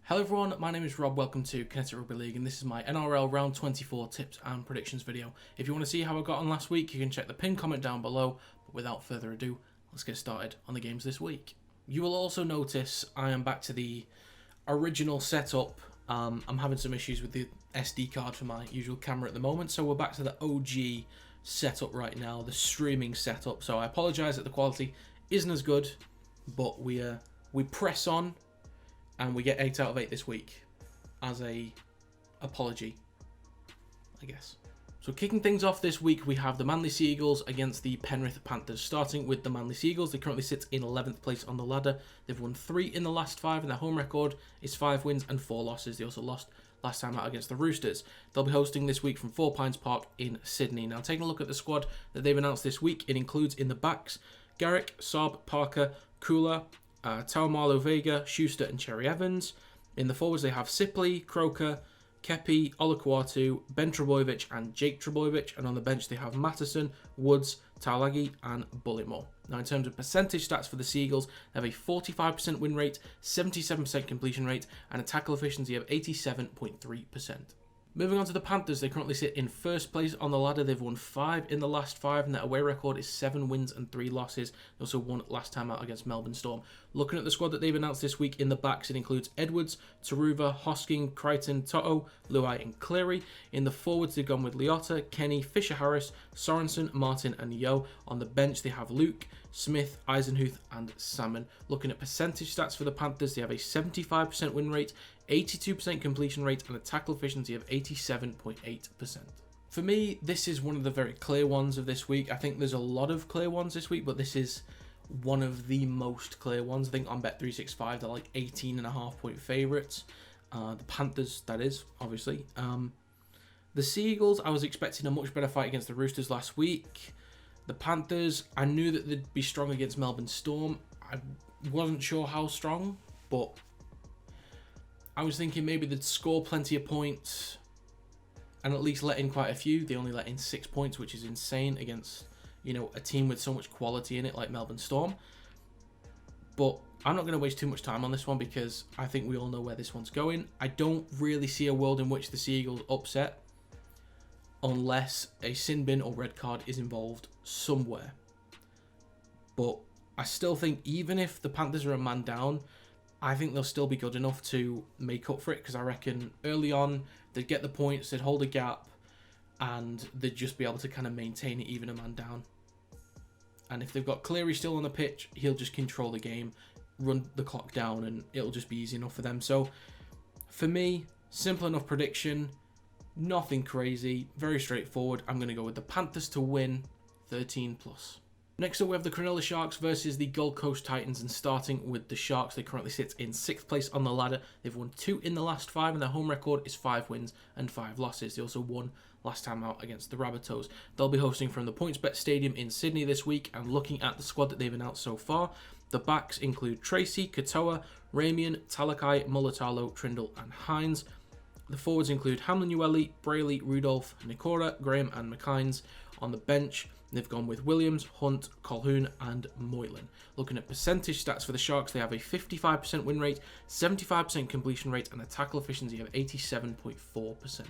Hello everyone, my name is Rob, welcome to Kinetic Rugby League, and this is my NRL Round 24 tips and predictions video. If you want to see how I got on last week, you can check the pinned comment down below, but without further ado, let's get started on the games this week. You will also notice I am back to the original setup. I'm having some issues with the SD card for my usual camera at the moment, so we're back to the OG setup right now, the streaming setup, so I apologise that the quality isn't as good, but we press on. And we get 8 out of 8 this week as a apology, I guess. So kicking things off this week, we have the Manly Sea Eagles against the Penrith Panthers. Starting with the Manly Sea Eagles, they currently sit in 11th place on the ladder. They've won 3 in the last 5, and their home record is 5 wins and 4 losses. They also lost last time out against the Roosters. They'll be hosting this week from 4 Pines Park in Sydney. Now, taking a look at the squad that they've announced this week, it includes in the backs, Garrick, Saab, Parker, Kula, Taumalo Vega, Schuster and Cherry Evans. In the forwards they have Sipley, Croker, Kepi, Olakuatu, Ben Trebojevic and Jake Trebojevic, and on the bench they have Matteson, Woods, Taulagi and Bullimore. Now in terms of percentage stats for the Seagulls, they have a 45% win rate, 77% completion rate and a tackle efficiency of 87.3%. Moving on to the Panthers, they currently sit in first place on the ladder. They've won 5 in the last 5, and their away record is 7 wins and 3 losses. They also won last time out against Melbourne Storm. Looking at the squad that they've announced this week, in the backs, it includes Edwards, Taruva, Hosking, Crichton, Toto, Luai and Cleary. In the forwards, they've gone with Liotta, Kenny, Fisher-Harris, Sorensen, Martin and Yo. On the bench, they have Luke, Smith, Eisenhuth and Salmon. Looking at percentage stats for the Panthers, they have a 75% win rate, 82% completion rate and a tackle efficiency of 87.8%. For me, this is one of the very clear ones of this week. I think there's a lot of clear ones this week, but this is one of the most clear ones. I think on Bet365 they're like 18.5 point favourites. The Panthers, that is, obviously. The Seagulls, I was expecting a much better fight against the Roosters last week. The Panthers, I knew that they'd be strong against Melbourne Storm. I wasn't sure how strong, but I was thinking maybe they'd score plenty of points and at least let in quite a few. They only let in 6 points, which is insane against, a team with so much quality in it like Melbourne Storm. But I'm not going to waste too much time on this one because I think we all know where this one's going. I don't really see a world in which the Sea Eagles upset unless a sin bin or red card is involved somewhere. But I still think even if the Panthers are a man down, I think they'll still be good enough to make up for it because I reckon early on they'd get the points, they'd hold a gap, and they'd just be able to kind of maintain it even a man down. And if they've got Cleary still on the pitch, he'll just control the game, run the clock down, and it'll just be easy enough for them. So for me, simple enough prediction, nothing crazy, very straightforward. I'm going to go with the Panthers to win 13+. Next up, we have the Cronulla Sharks versus the Gold Coast Titans, and starting with the Sharks, they currently sit in 6th place on the ladder. They've won 2 in the last 5, and their home record is 5 wins and 5 losses. They also won last time out against the Rabbitohs. They'll be hosting from the PointsBet Stadium in Sydney this week, and looking at the squad that they've announced so far, the backs include Tracy, Katoa, Ramian, Talakai, Mulatalo, Trindle and Hines. The forwards include Hamlin Ueli, Brayley, Rudolph, Nikora, Graham and McKines. On the bench, they've gone with Williams, Hunt, Colhoun and Moylan. Looking at percentage stats for the Sharks, they have a 55% win rate, 75% completion rate and a tackle efficiency of 87.4%.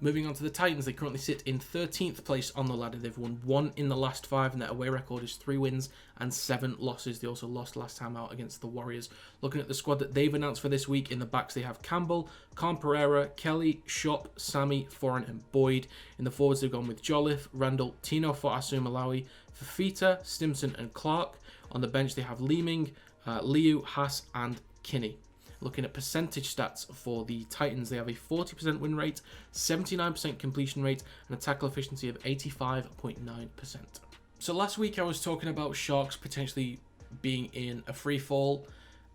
Moving on to the Titans, they currently sit in 13th place on the ladder. They've won 1 in the last 5 and their away record is 3 wins and 7 losses. They also lost last time out against the Warriors. Looking at the squad that they've announced for this week, in the backs they have Campbell, Con Pereira, Kelly, Shop, Sammy, Foran and Boyd. In the forwards they've gone with Jolliffe, Randall, Tino Foasu Malawi, Fafita, Stimson and Clark. On the bench they have Leeming, Liu, Haas and Kinney. Looking at percentage stats for the Titans, they have a 40% win rate, 79% completion rate, and a tackle efficiency of 85.9%. So last week I was talking about Sharks potentially being in a free fall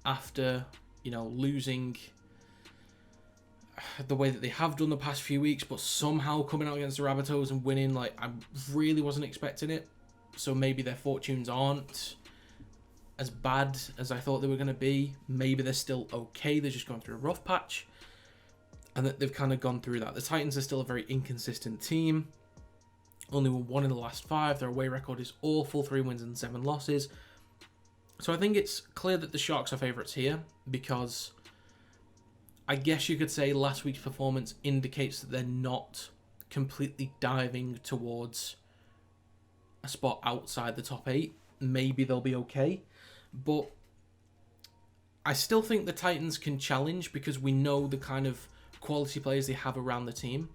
after, losing the way that they have done the past few weeks, but somehow coming out against the Rabbitohs and winning, I really wasn't expecting it. So maybe their fortunes aren't as bad as I thought they were going to be. Maybe they're still okay, they're just going through a rough patch, and that they've kind of gone through that. The Titans are still a very inconsistent team. Only won 1 in the last 5. Their away record is awful, 3 wins and 7 losses. So I think it's clear that the Sharks are favourites here because I guess you could say last week's performance indicates that they're not completely diving towards a spot outside the top 8. Maybe they'll be okay. But I still think the Titans can challenge because we know the kind of quality players they have around the team.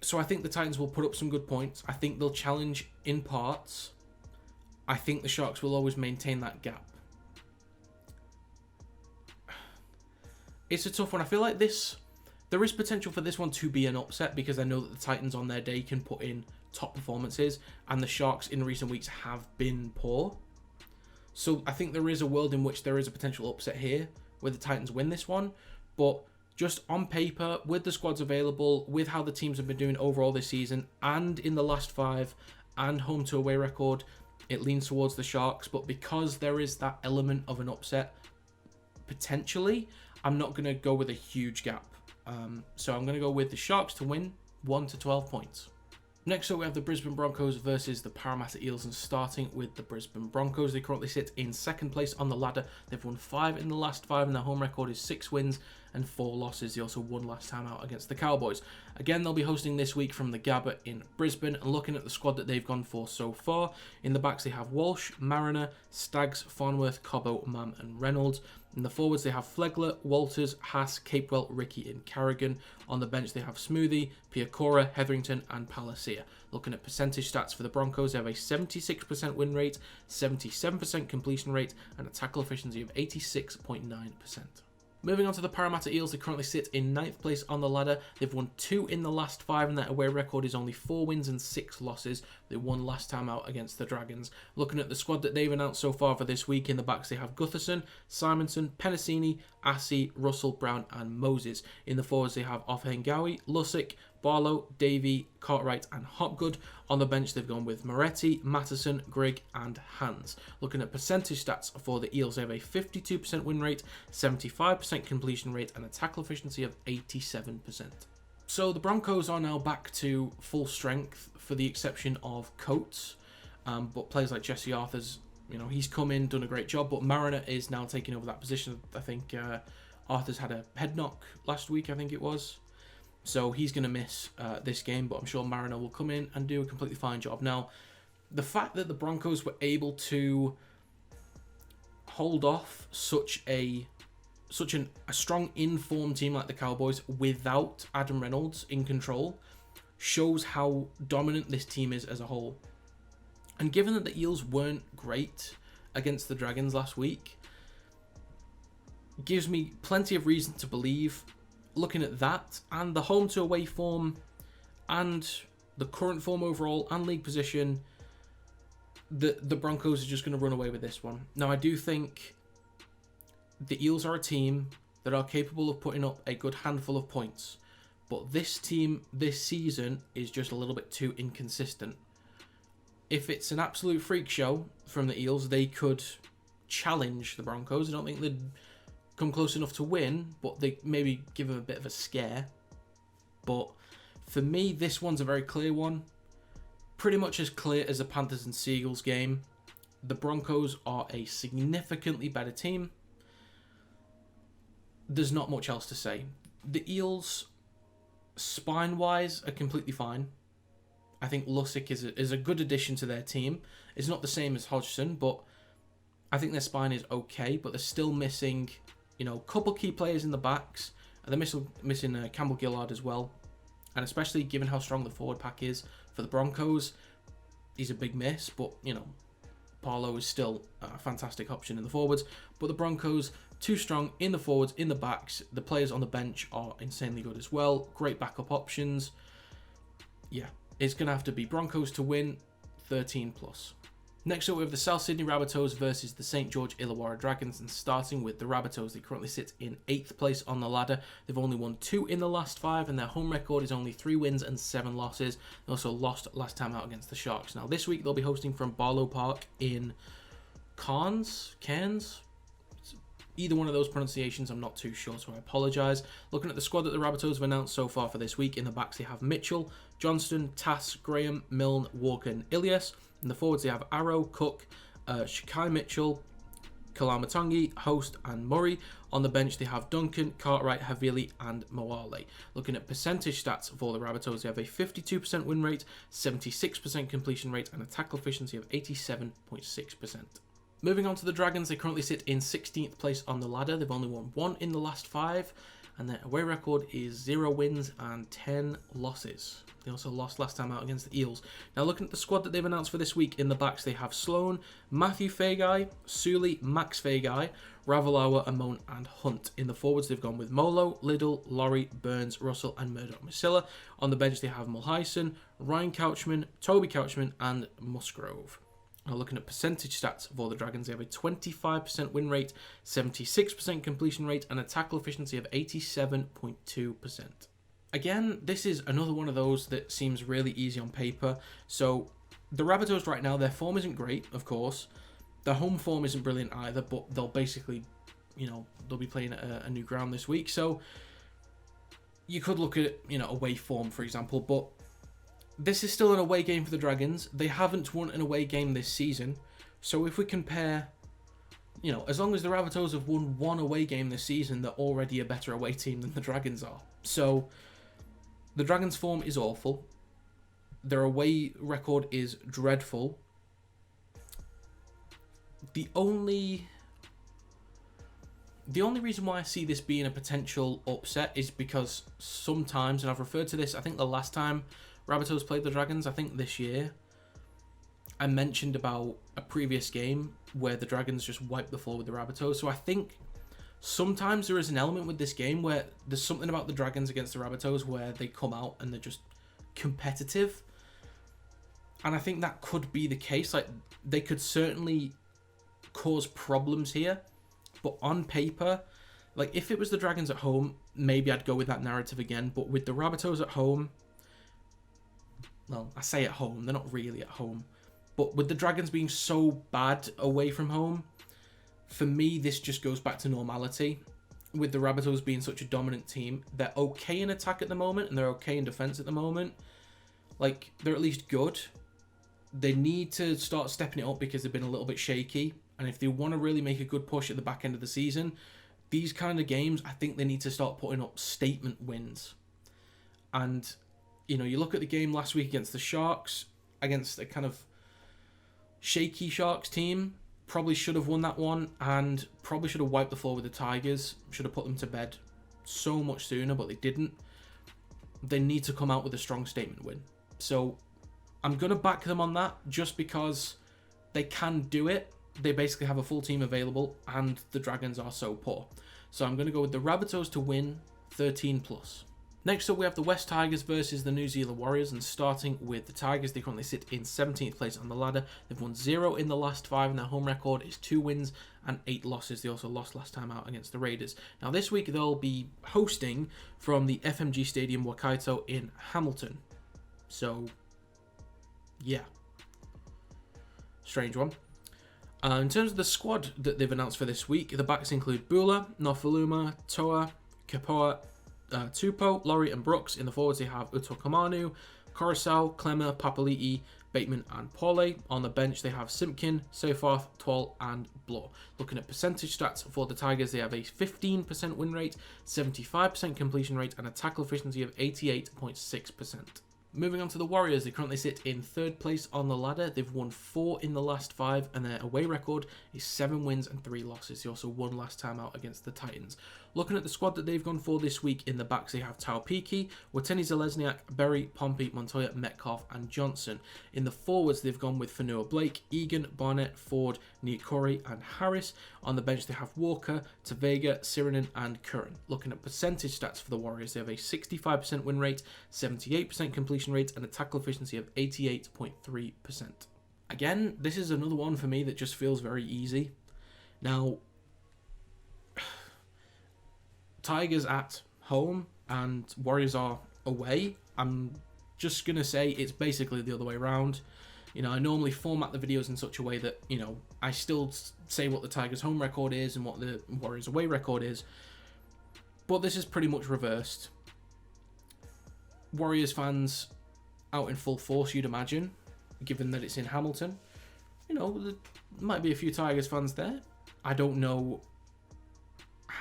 So I think the Titans will put up some good points. I think they'll challenge in parts. I think the Sharks will always maintain that gap. It's a tough one. I feel like there is potential for this one to be an upset because I know that the Titans on their day can put in top performances and the Sharks in recent weeks have been poor. So I think there is a world in which there is a potential upset here where the Titans win this one. But just on paper, with the squads available, with how the teams have been doing overall this season and in the last 5 and home to away record, it leans towards the Sharks. But because there is that element of an upset, potentially, I'm not going to go with a huge gap. So I'm going to go with the Sharks to win 1 to 12 points. Next up, we have the Brisbane Broncos versus the Parramatta Eels, and starting with the Brisbane Broncos, they currently sit in second place on the ladder. They've won 5 in the last 5, and their home record is 6 wins and 4 losses. They also won last time out against the Cowboys. Again, they'll be hosting this week from the Gabba in Brisbane, and looking at the squad that they've gone for so far, in the backs they have Walsh, Mariner, Staggs, Farnworth, Cobbo, Mam and Reynolds. In the forwards, they have Flegler, Walters, Haas, Capewell, Ricky and Carrigan. On the bench, they have Smoothie, Piacora, Hetherington and Palacia. Looking at percentage stats for the Broncos, they have a 76% win rate, 77% completion rate and a tackle efficiency of 86.9%. Moving on to the Parramatta Eels, they currently sit in 9th place on the ladder. They've won 2 in the last 5 and their away record is only 4 wins and 6 losses. They won last time out against the Dragons. Looking at the squad that they've announced so far for this week, in the backs they have Gutherson, Simonson, Penasini, Assey, Russell, Brown and Moses. In the forwards they have Offahengawi, Lussick, Barlow, Davey, Cartwright and Hopgood. On the bench they've gone with Moretti, Mattison, Grigg and Hans. Looking at percentage stats for the Eels, they have a 52% win rate, 75% completion rate and a tackle efficiency of 87%. So the Broncos are now back to full strength for the exception of Coates. But players like Jesse Arthur's, he's come in, done a great job, but Mariner is now taking over that position. I think Arthur's had a head knock last week, I think it was. So he's going to miss this game, but I'm sure Mariner will come in and do a completely fine job. Now, the fact that the Broncos were able to hold off such a strong in-form team like the Cowboys without Adam Reynolds in control shows how dominant this team is as a whole. And given that the Eels weren't great against the Dragons last week, gives me plenty of reason to believe, looking at that and the home to away form and the current form overall and league position, that the Broncos are just going to run away with this one. Now, I do think the Eels are a team that are capable of putting up a good handful of points, but this team this season is just a little bit too inconsistent. If it's an absolute freak show from the Eels, they could challenge the Broncos. I don't think they'd come close enough to win, but they maybe give them a bit of a scare. But for me, this one's a very clear one. Pretty much as clear as the Panthers and Seagulls game. The Broncos are a significantly better team. There's not much else to say. The Eels, spine-wise, are completely fine. I think Lussick is a good addition to their team. It's not the same as Hodgson, but I think their spine is okay, but they're still missing, a couple key players in the backs, and they're missing Campbell Gillard as well. And especially given how strong the forward pack is for the Broncos, he's a big miss, but, Parlow is still a fantastic option in the forwards. But the Broncos, too strong in the forwards, in the backs. The players on the bench are insanely good as well. Great backup options. Yeah, it's going to have to be Broncos to win 13+. Next up, we have the South Sydney Rabbitohs versus the St George Illawarra Dragons, and starting with the Rabbitohs, they currently sit in 8th place on the ladder. They've only won 2 in the last 5, and their home record is only 3 wins and 7 losses. They also lost last time out against the Sharks. Now, this week, they'll be hosting from Barlow Park in Cairns? Either one of those pronunciations, I'm not too sure, so I apologise. Looking at the squad that the Rabbitohs have announced so far for this week, in the backs they have Mitchell, Johnston, Tass, Graham, Milne, Walker and Ilias. In the forwards they have Arrow, Cook, Shakai Mitchell, Kalamatangi, Host and Murray. On the bench, they have Duncan, Cartwright, Havili, and Moale. Looking at percentage stats for the Rabbitohs, they have a 52% win rate, 76% completion rate, and a tackle efficiency of 87.6%. Moving on to the Dragons, they currently sit in 16th place on the ladder. They've only won 1 in the last 5, and their away record is 0 wins and 10 losses. They also lost last time out against the Eels. Now, looking at the squad that they've announced for this week, in the backs they have Sloan, Matthew Feagai, Sully, Max Feagai, Ravalawa, Amon, and Hunt. In the forwards, they've gone with Molo, Liddell, Laurie, Burns, Russell, and Murdoch Masilla. On the bench, they have Mulhyson, Ryan Couchman, Toby Couchman, and Musgrove. Now, looking at percentage stats for the Dragons, they have a 25% win rate, 76% completion rate, and a tackle efficiency of 87.2%. Again, this is another one of those that seems really easy on paper. So, the Rabbitohs right now, their form isn't great, of course. Their home form isn't brilliant either, but they'll basically, they'll be playing at a new ground this week. So, you could look at, away form, for example, but this is still an away game for the Dragons. They haven't won an away game this season. So, if we compare, as long as the Rabbitohs have won 1 away game this season, they're already a better away team than the Dragons are. So, the Dragons' form is awful. Their away record is dreadful. The only reason why I see this being a potential upset is because sometimes, and I've referred to this, I think the last time Rabbitohs played the Dragons, I think this year, I mentioned about a previous game where the Dragons just wiped the floor with the Rabbitohs. So I think sometimes there is an element with this game where there's something about the Dragons against the Rabbitohs where they come out and they're just competitive. And I think that could be the case. Like, they could certainly cause problems here. But on paper, like, if it was the Dragons at home, maybe I'd go with that narrative again. But with the Rabbitohs at home, well, I say at home, they're not really at home. But with the Dragons being so bad away from home, for me, this just goes back to normality. With the Rabbitohs being such a dominant team, they're okay in attack at the moment, and they're okay in defence at the moment. Like, they're at least good. They need to start stepping it up because they've been a little bit shaky. And if they want to really make a good push at the back end of the season, these kind of games, I think they need to start putting up statement wins. And, you look at the game last week against the Sharks, against a kind of shaky Sharks team. Probably should have won that one, and probably should have wiped the floor with the Tigers. Should have put them to bed so much sooner, but they didn't. They need to come out with a strong statement win. So I'm going to back them on that just because they can do it. They basically have a full team available, and the Dragons are so poor. So I'm going to go with the Rabbitohs to win 13+. Next up, we have the West Tigers versus the New Zealand Warriors, and starting with the Tigers, they currently sit in 17th place on the ladder. They've won 0 in the last 5, and their home record is 2 wins and 8 losses. They also lost last time out against the Raiders. Now, this week, they'll be hosting from the FMG Stadium Waikato in Hamilton. So, yeah. Strange one. In terms of the squad that they've announced for this week, the backs include Bula, Nofaluma, Toa, Kapoa, Tupou, Laurie, and Brooks. In the forwards, they have Utokamanu, Coruscant, Clemmer, Papali'i, Bateman, and Paulet. On the bench, they have Simpkin, Seyfarth, Twal, and Bloor. Looking at percentage stats for the Tigers, they have a 15% win rate, 75% completion rate, and a tackle efficiency of 88.6%. Moving on to the Warriors, they currently sit in 3rd place on the ladder. They've won 4 in the last 5, and their away record is 7 wins and 3 losses. They also won last time out against the Titans. Looking at the squad that they've gone for this week, in the backs they have Taupiki, Wateni Zalesniak, Berry, Pompey, Montoya, Metcalf, and Johnson. In the forwards, they've gone with Fanua Blake, Egan, Barnett, Ford, Niokori, and Harris. On the bench, they have Walker, Tavega, Sirinen, and Curran. Looking at percentage stats for the Warriors, they have a 65% win rate, 78% completion rate, and a tackle efficiency of 88.3%. Again, this is another one for me that just feels very easy. Now, Tigers at home and Warriors are away. I'm just going to say it's basically the other way around. I normally format the videos in such a way that, I still say what the Tigers home record is and what the Warriors away record is. But this is pretty much reversed. Warriors fans out in full force, you'd imagine, given that it's in Hamilton. There might be a few Tigers fans there. I don't know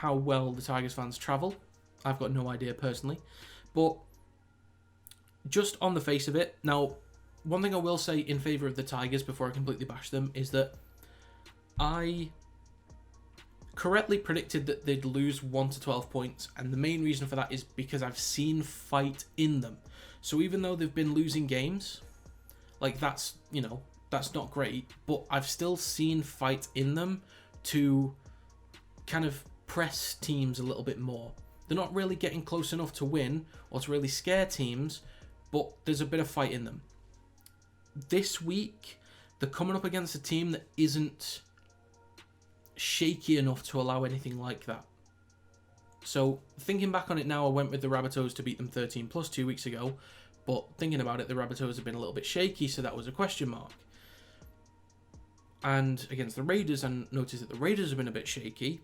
how well the Tigers fans travel. I've got no idea personally. But just on the face of it, now, one thing I will say in favour of the Tigers before I completely bash them is that I correctly predicted that they'd lose 1 to 12 points, and the main reason for that is because I've seen fight in them. So even though they've been losing games, like that's not great, but I've still seen fight in them to kind of press teams a little bit more. They're not really getting close enough to win or to really scare teams, but there's a bit of fight in them. This week, they're coming up against a team that isn't shaky enough to allow anything like that. So, thinking back on it now, I went with the Rabbitohs to beat them 13+ 2 weeks ago, but thinking about it, the Rabbitohs have been a little bit shaky, so that was a question mark. And against the Raiders, I noticed that the Raiders have been a bit shaky,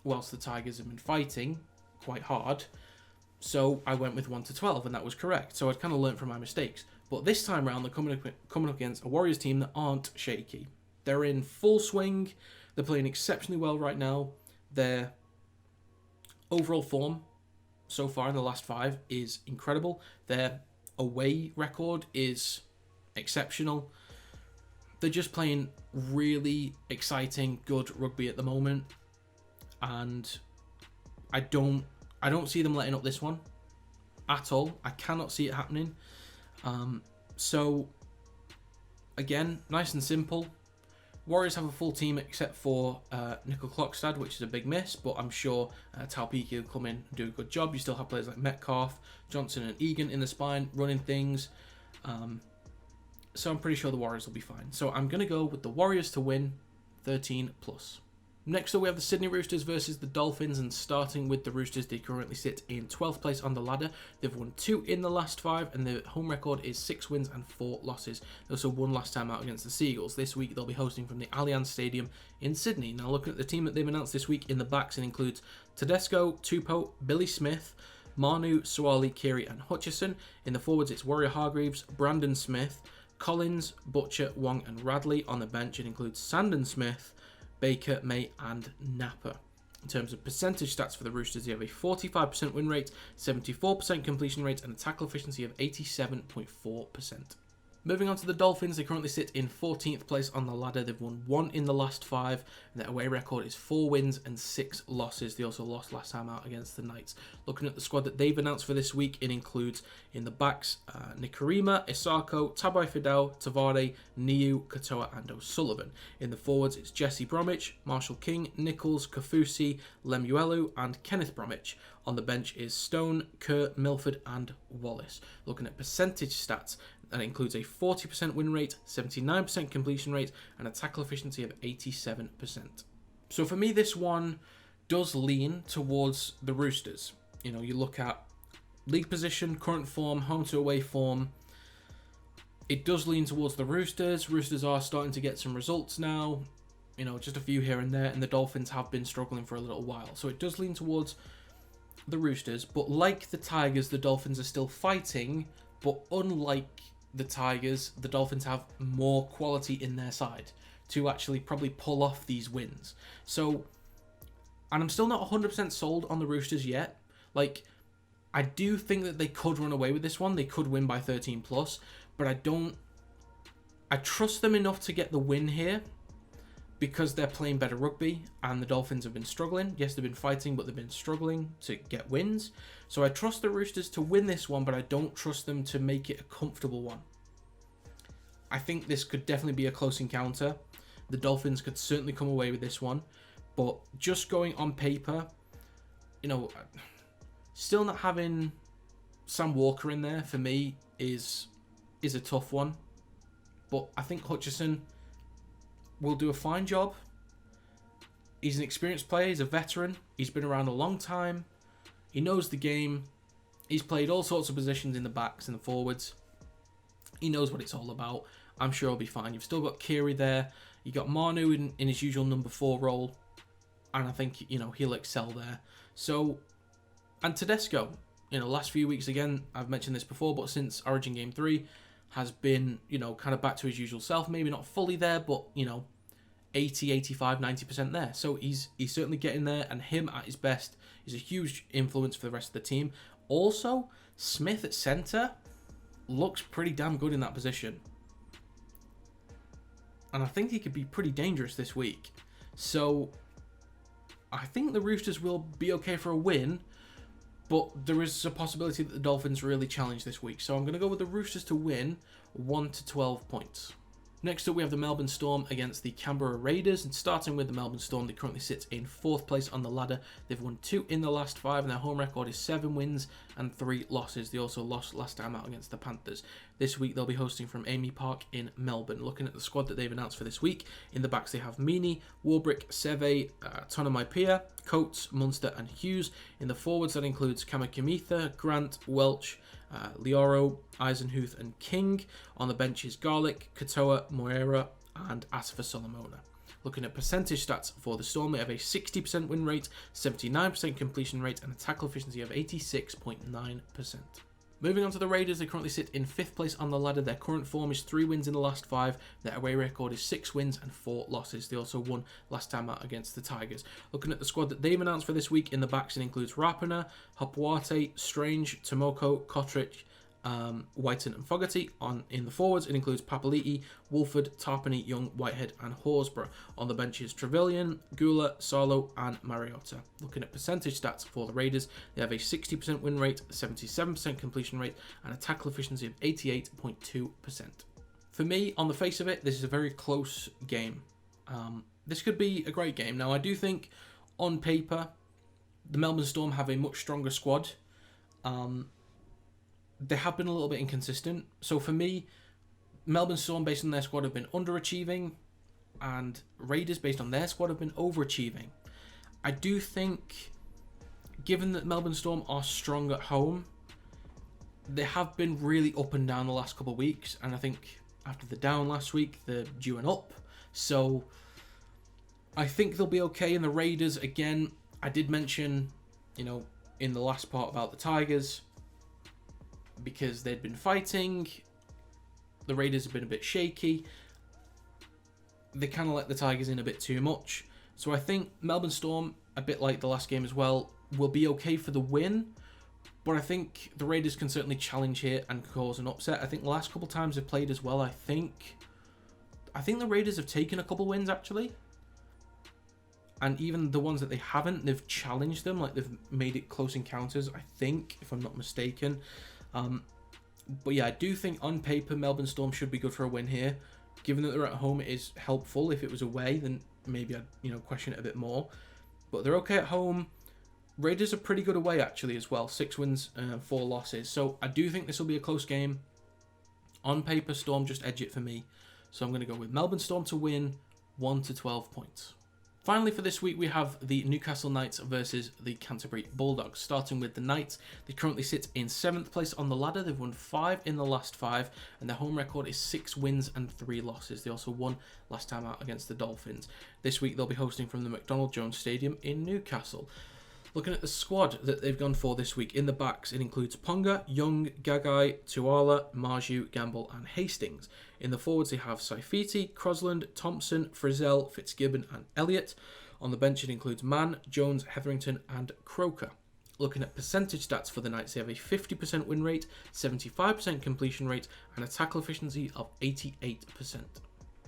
whilst the Tigers have been fighting quite hard. So I went with 1 to 12, and that was correct. So I'd kind of learned from my mistakes. But this time around, they're coming up against a Warriors team that aren't shaky. They're in full swing. They're playing exceptionally well right now. Their overall form so far in the last 5 is incredible. Their away record is exceptional. They're just playing really exciting, good rugby at the moment. And I don't see them letting up this one at all. I cannot see it happening. So, again, nice and simple. Warriors have a full team except for Nickel Klokstad, which is a big miss, but I'm sure Taupiki will come in and do a good job. You still have players like Metcalf, Johnson and Egan in the spine, running things. So I'm pretty sure the Warriors will be fine. So I'm going to go with the Warriors to win 13+. Next up, we have the Sydney Roosters versus the Dolphins, and starting with the Roosters, they currently sit in 12th place on the ladder. They've won 2 in the last 5, and their home record is 6 wins and 4 losses. They also won last time out against the Seagulls. This week, they'll be hosting from the Allianz Stadium in Sydney. Now, looking at the team that they've announced this week in the backs, it includes Tedesco, Tupou, Billy Smith, Manu, Suwali, Keary, and Hutchison. In the forwards, it's Warrior Hargreaves, Brandon Smith, Collins, Butcher, Wong, and Radley. On the bench, it includes Sandon Smith, Baker, May, and Napper. In terms of percentage stats for the Roosters, they have a 45% win rate, 74% completion rate, and a tackle efficiency of 87.4%. Moving on to the Dolphins, they currently sit in 14th place on the ladder. They've won 1 in the last 5, and their away record is 4 wins and 6 losses. They also lost last time out against the Knights. Looking at the squad that they've announced for this week, it includes in the backs Nikarima, Isako, Tabai Fidel, Tavare, Niu, Katoa, and O'Sullivan. In the forwards, it's Jesse Bromwich, Marshall King, Nichols, Kafusi, Lemuelu, and Kenneth Bromwich. On the bench is Stone, Kerr, Milford, and Wallace. Looking at percentage stats, that includes a 40% win rate, 79% completion rate, and a tackle efficiency of 87%. So for me, this one does lean towards the Roosters. You know, you look at league position, current form, home to away form. It does lean towards the Roosters. Roosters are starting to get some results now. You know, just a few here and there, and the Dolphins have been struggling for a little while. So it does lean towards the Roosters, but like the Tigers, the Dolphins are still fighting, but unlike the Tigers, the Dolphins have more quality in their side to actually probably pull off these wins. So, and I'm still not 100% sold on the Roosters yet. Like, I do think that they could run away with this one. They could win by 13+, but I trust them enough to get the win here because they're playing better rugby and the Dolphins have been struggling. Yes, they've been fighting, but they've been struggling to get wins. So I trust the Roosters to win this one, but I don't trust them to make it a comfortable one. I think this could definitely be a close encounter. The Dolphins could certainly come away with this one, but just going on paper, you know, still not having Sam Walker in there for me is a tough one. But I think Hutchison will do a fine job. He's an experienced player. He's a veteran. He's been around a long time. He knows the game. He's played all sorts of positions in the backs and the forwards. He knows what it's all about. I'm sure he'll be fine. You've still got Keary there. You got Manu in his usual number 4 role. And I think, you know, he'll excel there. So, and Tedesco, you know, last few weeks, again, I've mentioned this before, but since Origin Game 3, has been, you know, kind of back to his usual self. Maybe not fully there, but, you know, 80, 85, 90% there. So he's certainly getting there, and him at his best is a huge influence for the rest of the team. Also, Smith at centre looks pretty damn good in that position. And I think he could be pretty dangerous this week. So I think the Roosters will be okay for a win, but there is a possibility that the Dolphins really challenge this week. So I'm going to go with the Roosters to win 1 to 12 points. Next up, we have the Melbourne Storm against the Canberra Raiders. And starting with the Melbourne Storm, they currently sit in 4th place on the ladder. They've won 2 in the last 5, and their home record is 7 wins and 3 losses. They also lost last time out against the Panthers. This week, they'll be hosting from Amy Park in Melbourne. Looking at the squad that they've announced for this week, in the backs they have Meaney, Warbrick, Seve, Tonamaipea, Coates, Munster and Hughes. In the forwards, that includes Kamakamitha, Grant, Welch, Lioro, Eisenhuth and King. On the bench is Garlic, Katoa, Moira and Asifa Solomona. Looking at percentage stats for the Storm, they have a 60% win rate, 79% completion rate and a tackle efficiency of 86.9%. Moving on to the Raiders, they currently sit in 5th place on the ladder. Their current form is 3 wins in the last 5. Their away record is 6 wins and 4 losses. They also won last time out against the Tigers. Looking at the squad that they've announced for this week, in the backs it includes Rapana, Hopwate, Strange, Tomoko, Kotrich, Whiten and Fogarty. In the forwards, it includes Papali'i, Wolford, Tarpany, Young, Whitehead and Horsburgh. On the benches, Trevelyan, Gula, Sarlo and Mariota. Looking at percentage stats for the Raiders, they have a 60% win rate, 77% completion rate and a tackle efficiency of 88.2%. For me, on the face of it, this is a very close game. This could be a great game. Now, I do think, on paper, the Melbourne Storm have a much stronger squad. They have been a little bit inconsistent. So for me, Melbourne Storm, based on their squad, have been underachieving, and Raiders, based on their squad, have been overachieving. I do think, given that Melbourne Storm are strong at home, they have been really up and down the last couple of weeks, and I think after the down last week, they're due an up. So I think they'll be okay. And the Raiders, again, I did mention, in the last part about the Tigers, because they'd been fighting. The Raiders have been a bit shaky. They kind of let the Tigers in a bit too much. So I think Melbourne Storm, a bit like the last game as well, will be okay for the win. But I think the Raiders can certainly challenge here and cause an upset. I think the last couple times they've played as well, I think the Raiders have taken a couple wins actually. And even the ones that they haven't, they've challenged them. Like, they've made it close encounters, I think, if I'm not mistaken. But yeah, I do think on paper Melbourne Storm should be good for a win here. Given that they're at home, it is helpful. If it was away, then maybe I'd question it a bit more. But they're okay at home. Raiders are pretty good away actually as well. 6 wins, 4 losses. So I do think this will be a close game. On paper, Storm just edge it for me. So I'm going to go with Melbourne Storm to win 1 to 12 points. Finally, for this week, we have the Newcastle Knights versus the Canterbury Bulldogs. Starting with the Knights, they currently sit in 7th place on the ladder. They've won 5 in the last 5, and their home record is 6 wins and 3 losses. They also won last time out against the Dolphins. This week, they'll be hosting from the McDonald Jones Stadium in Newcastle. Looking at the squad that they've gone for this week, in the backs, it includes Ponga, Young, Gagai, Tuala, Marju, Gamble and Hastings. In the forwards, they have Saifiti, Crosland, Thompson, Frizzell, Fitzgibbon and Elliott. On the bench, it includes Mann, Jones, Hetherington and Croker. Looking at percentage stats for the Knights, they have a 50% win rate, 75% completion rate and a tackle efficiency of 88%.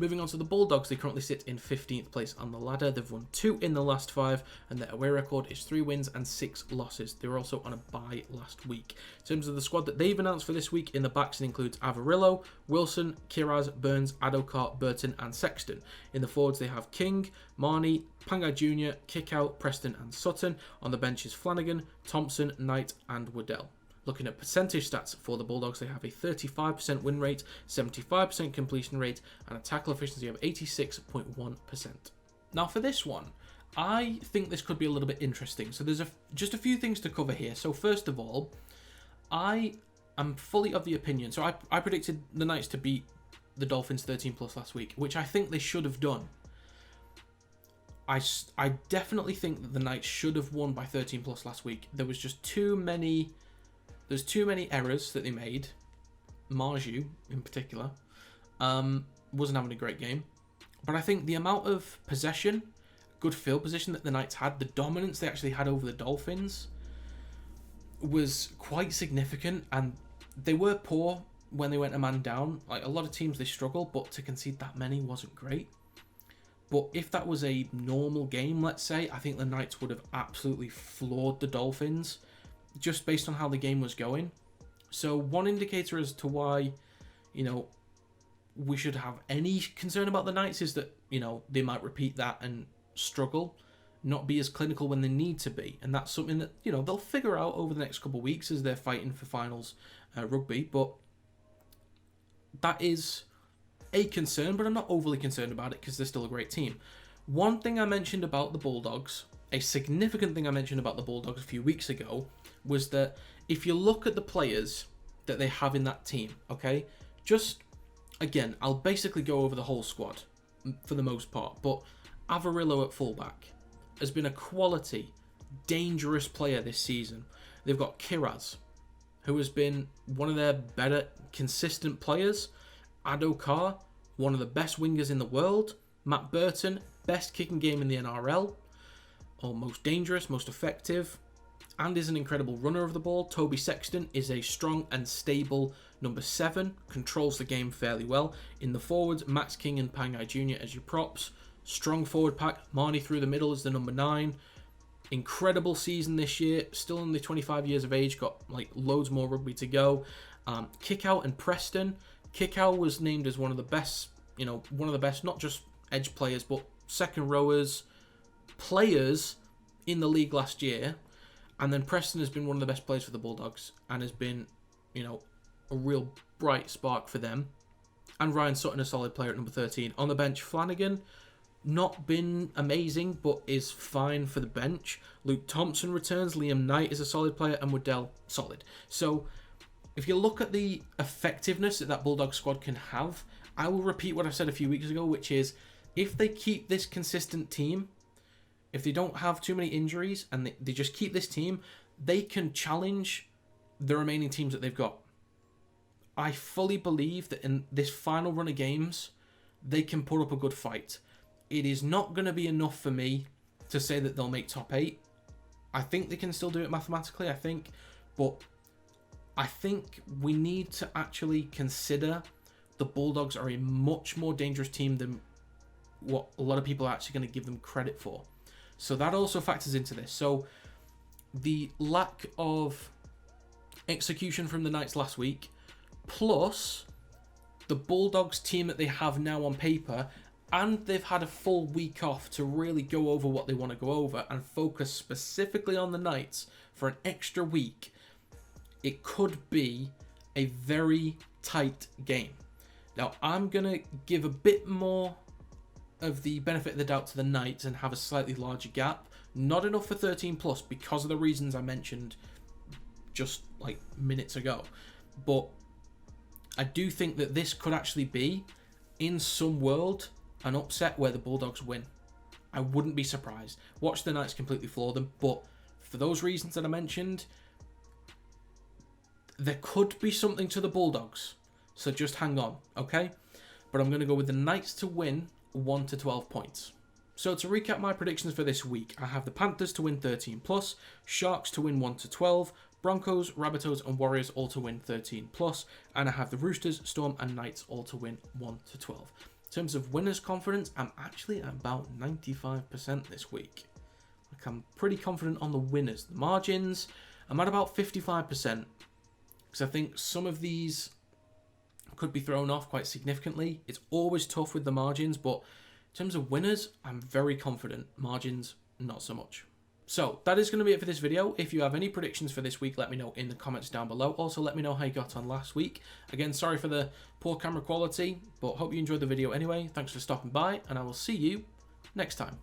Moving on to the Bulldogs, they currently sit in 15th place on the ladder. They've won 2 in the last 5, and their away record is 3 wins and 6 losses. They were also on a bye last week. In terms of the squad that they've announced for this week, in the backs it includes Avarillo, Wilson, Kiraz, Burns, Adokar, Burton and Sexton. In the forwards they have King, Marnie, Pangai Jr., Kickout, Preston and Sutton. On the bench is Flanagan, Thompson, Knight and Waddell. Looking at percentage stats for the Bulldogs, they have a 35% win rate, 75% completion rate, and a tackle efficiency of 86.1%. Now for this one, I think this could be a little bit interesting. So there's just a few things to cover here. So first of all, I am fully of the opinion. So I predicted the Knights to beat the Dolphins 13+ last week, which I think they should have done. I definitely think that the Knights should have won by 13+ last week. There was just too many errors that they made. Marju, in particular, wasn't having a great game. But I think the amount of possession, good field position that the Knights had, the dominance they actually had over the Dolphins was quite significant, and they were poor when they went a man down. Like, a lot of teams, they struggle, but to concede that many wasn't great. But if that was a normal game, let's say, I think the Knights would have absolutely floored the Dolphins just based on how the game was going. So one indicator as to why, we should have any concern about the Knights is that, they might repeat that and struggle, not be as clinical when they need to be. And that's something that, they'll figure out over the next couple of weeks as they're fighting for finals rugby. But that is a concern, but I'm not overly concerned about it because they're still a great team. One thing I mentioned about the Bulldogs, a significant thing I mentioned about the Bulldogs a few weeks ago, was that if you look at the players that they have in that team, okay, just, again, I'll basically go over the whole squad for the most part, but Avarillo at fullback has been a quality, dangerous player this season. They've got Kiraz, who has been one of their better, consistent players. Adokar, one of the best wingers in the world. Matt Burton, best kicking game in the NRL, or most dangerous, most effective, and is an incredible runner of the ball. Toby Sexton is a strong and stable number 7, controls the game fairly well. In the forwards, Max King and Pangai Jr. as your props. Strong forward pack, Marnie through the middle as the number 9. Incredible season this year, still only 25 years of age, got like loads more rugby to go. Kickout and Preston. Kickout was named as one of the best, not just edge players, but second rowers, players in the league last year. And then Preston has been one of the best players for the Bulldogs and has been, a real bright spark for them. And Ryan Sutton, a solid player at number 13. On the bench, Flanagan, not been amazing, but is fine for the bench. Luke Thompson returns. Liam Knight is a solid player, and Waddell, solid. So if you look at the effectiveness that Bulldog squad can have, I will repeat what I said a few weeks ago, which is if they keep this consistent team, if they don't have too many injuries and they just keep this team, they can challenge the remaining teams that they've got. I fully believe that in this final run of games, they can put up a good fight. It is not going to be enough for me to say that they'll make top 8. I think they can still do it mathematically, but I think we need to actually consider the Bulldogs are a much more dangerous team than what a lot of people are actually going to give them credit for. So that also factors into this. So the lack of execution from the Knights last week, plus the Bulldogs team that they have now on paper, and they've had a full week off to really go over what they want to go over and focus specifically on the Knights for an extra week, it could be a very tight game. Now, I'm going to give a bit more of the benefit of the doubt to the Knights and have a slightly larger gap. Not enough for 13 plus because of the reasons I mentioned just like minutes ago. But I do think that this could actually be, in some world, an upset where the Bulldogs win. I wouldn't be surprised. Watch the Knights completely floor them, but for those reasons that I mentioned, there could be something to the Bulldogs. So just hang on, okay? But I'm going to go with the Knights to win 1 to 12 points. So to recap my predictions for this week, I have the Panthers to win 13 plus, Sharks to win 1 to 12, Broncos, Rabbitohs and Warriors all to win 13 plus, and I have the Roosters, Storm and Knights all to win 1 to 12. In terms of winners' confidence, I'm actually at about 95% this week. Like, I'm pretty confident on the winners. The margins, I'm at about 55%, because I think some of these could be thrown off quite significantly. It's always tough with the margins, but in terms of winners, I'm very confident. Margins, not so much. So that is going to be it for this video. If you have any predictions for this week, let me know in the comments down below. Also, let me know how you got on last week. Again, sorry for the poor camera quality, but hope you enjoyed the video anyway. Thanks for stopping by, and I will see you next time.